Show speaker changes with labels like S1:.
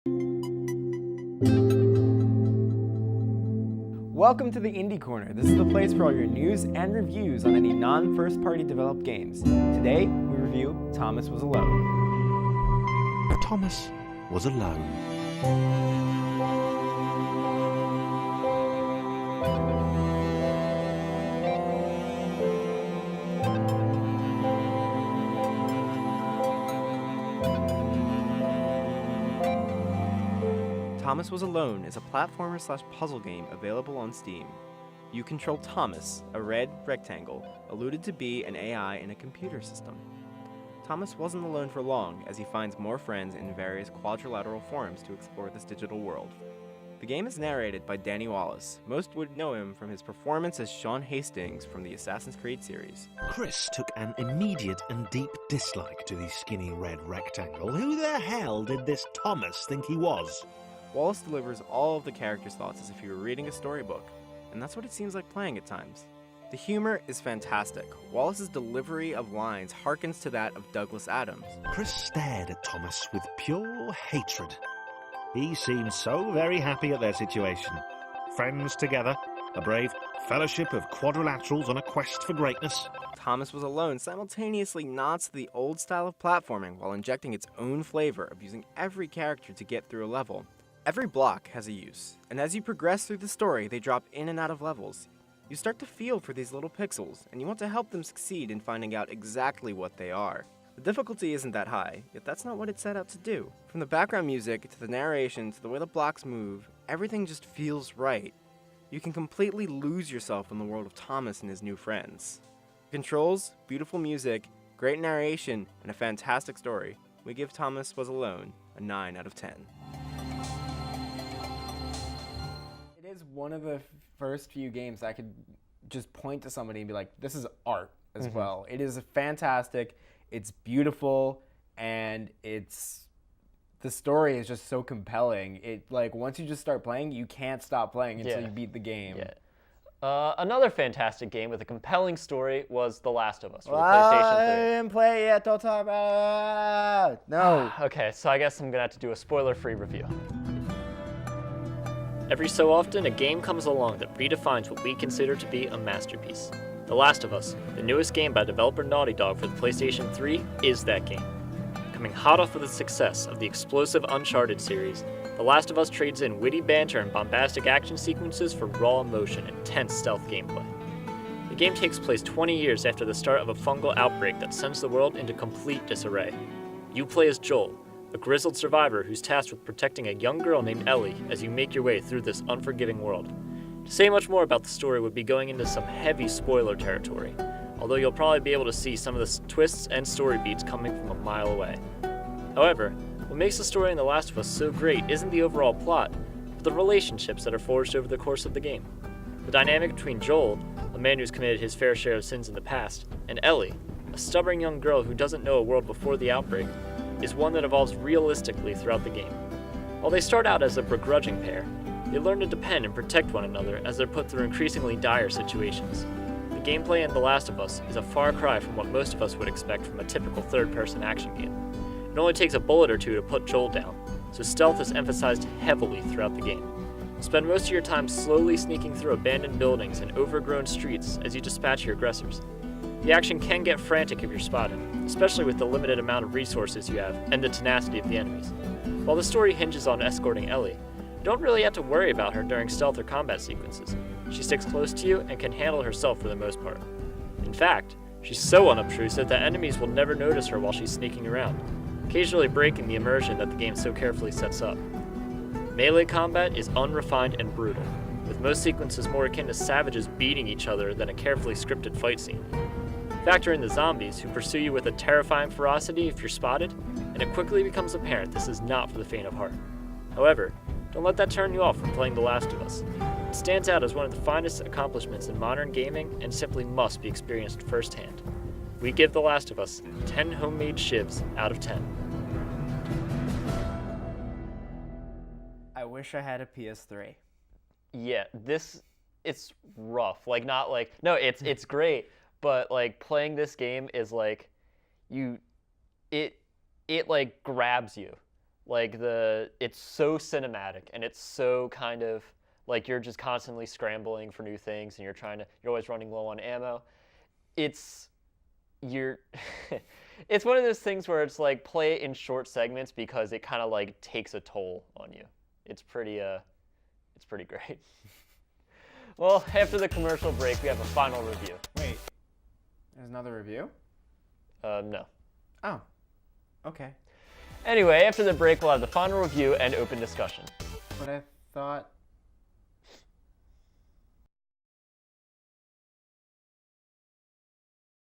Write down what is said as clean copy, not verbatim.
S1: Welcome to the Indie Corner. This is the place for all your news and reviews on any non-first-party developed games. Today, we review Thomas Was Alone.
S2: Thomas was alone.
S1: Thomas Was Alone is a platformer/puzzle game available on Steam. You control Thomas, a red rectangle, alluded to be an AI in a computer system. Thomas wasn't alone for long, as he finds more friends in various quadrilateral forms to explore this digital world. The game is narrated by Danny Wallace. Most would know him from his performance as Sean Hastings from the Assassin's Creed series.
S2: Chris took an immediate and deep dislike to the skinny red rectangle. Who the hell did this Thomas think he was?
S1: Wallace delivers all of the characters' thoughts as if he were reading a storybook, and that's what it seems like playing at times. The humor is fantastic. Wallace's delivery of lines harkens to that of Douglas Adams.
S2: Chris stared at Thomas with pure hatred. He seemed so very happy at their situation. Friends together, a brave fellowship of quadrilaterals on a quest for greatness.
S1: Thomas Was Alone simultaneously nods to the old style of platforming while injecting its own flavor of using every character to get through a level. Every block has a use, and as you progress through the story, they drop in and out of levels. You start to feel for these little pixels, and you want to help them succeed in finding out exactly what they are. The difficulty isn't that high, yet that's not what it set out to do. From the background music, to the narration, to the way the blocks move, everything just feels right. You can completely lose yourself in the world of Thomas and his new friends. Controls, beautiful music, great narration, and a fantastic story. We give Thomas Was Alone a 9 out of 10. It is one of the first few games I could just point to somebody and be like, this is art as well. It is fantastic, it's beautiful, and the story is just so compelling. It, like, once you just start playing, you can't stop playing until you beat the game.
S3: Yeah. Another fantastic game with a compelling story was The Last of Us for the PlayStation 3.
S1: I didn't play it yet, don't talk about it. No.
S3: Okay, so I guess I'm going to have to do a spoiler-free review. Every so often, a game comes along that redefines what we consider to be a masterpiece. The Last of Us, the newest game by developer Naughty Dog for the PlayStation 3, is that game. Coming hot off of the success of the explosive Uncharted series, The Last of Us trades in witty banter and bombastic action sequences for raw emotion and tense stealth gameplay. The game takes place 20 years after the start of a fungal outbreak that sends the world into complete disarray. You play as Joel, a grizzled survivor who's tasked with protecting a young girl named Ellie as you make your way through this unforgiving world. To say much more about the story would be going into some heavy spoiler territory, although you'll probably be able to see some of the twists and story beats coming from a mile away. However, what makes the story in The Last of Us so great isn't the overall plot, but the relationships that are forged over the course of the game. The dynamic between Joel, a man who's committed his fair share of sins in the past, and Ellie, a stubborn young girl who doesn't know a world before the outbreak, is one that evolves realistically throughout the game. While they start out as a begrudging pair, they learn to depend and protect one another as they're put through increasingly dire situations. The gameplay in The Last of Us is a far cry from what most of us would expect from a typical third-person action game. It only takes a bullet or two to put Joel down, so stealth is emphasized heavily throughout the game. Spend most of your time slowly sneaking through abandoned buildings and overgrown streets as you dispatch your aggressors. The action can get frantic if you're spotted, especially with the limited amount of resources you have and the tenacity of the enemies. While the story hinges on escorting Ellie, you don't really have to worry about her during stealth or combat sequences. She sticks close to you and can handle herself for the most part. In fact, she's so unobtrusive that enemies will never notice her while she's sneaking around, occasionally breaking the immersion that the game so carefully sets up. Melee combat is unrefined and brutal, with most sequences more akin to savages beating each other than a carefully scripted fight scene. Factor in the zombies, who pursue you with a terrifying ferocity if you're spotted, and it quickly becomes apparent this is not for the faint of heart. However, don't let that turn you off from playing The Last of Us. It stands out as one of the finest accomplishments in modern gaming and simply must be experienced firsthand. We give The Last of Us 10 homemade shivs out of 10.
S1: I wish I had a PS3.
S3: Yeah, it's rough. Like, not like, no, it's great, but like playing this game is like, it like grabs you. Like it's so cinematic, and it's so kind of like you're just constantly scrambling for new things, and you're always running low on ammo. It's it's one of those things where it's like play it in short segments because it kind of like takes a toll on you. It's pretty great. Well, after the commercial break, we have a final review.
S1: Wait, there's another review?
S3: No.
S1: Oh, okay.
S3: Anyway, after the break, we'll have the final review and open discussion.
S1: But I thought